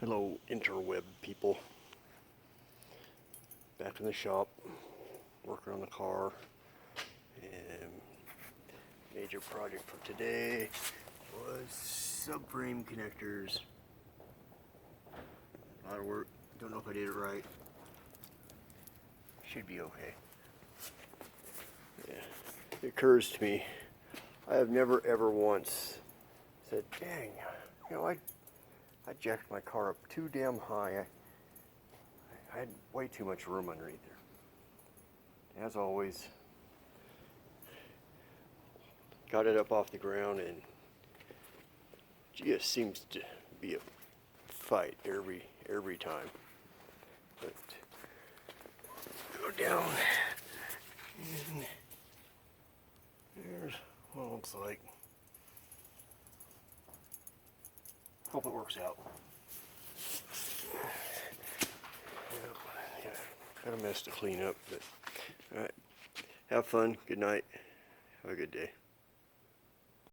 Hello, interweb people. Back in the shop, working on the car. And major project for today was subframe connectors. A lot of work. Don't know if I did it right. Should be okay. Yeah. It occurs to me, I have never ever once said, dang, you know, I jacked my car up too damn high. I had way too much room underneath there. As always, got it up off the ground, and just seems to be a fight every time. But go down, and there's what it looks like. Hope it works out. Yeah, got a mess to clean up, but alright. Have fun. Good night. Have a good day.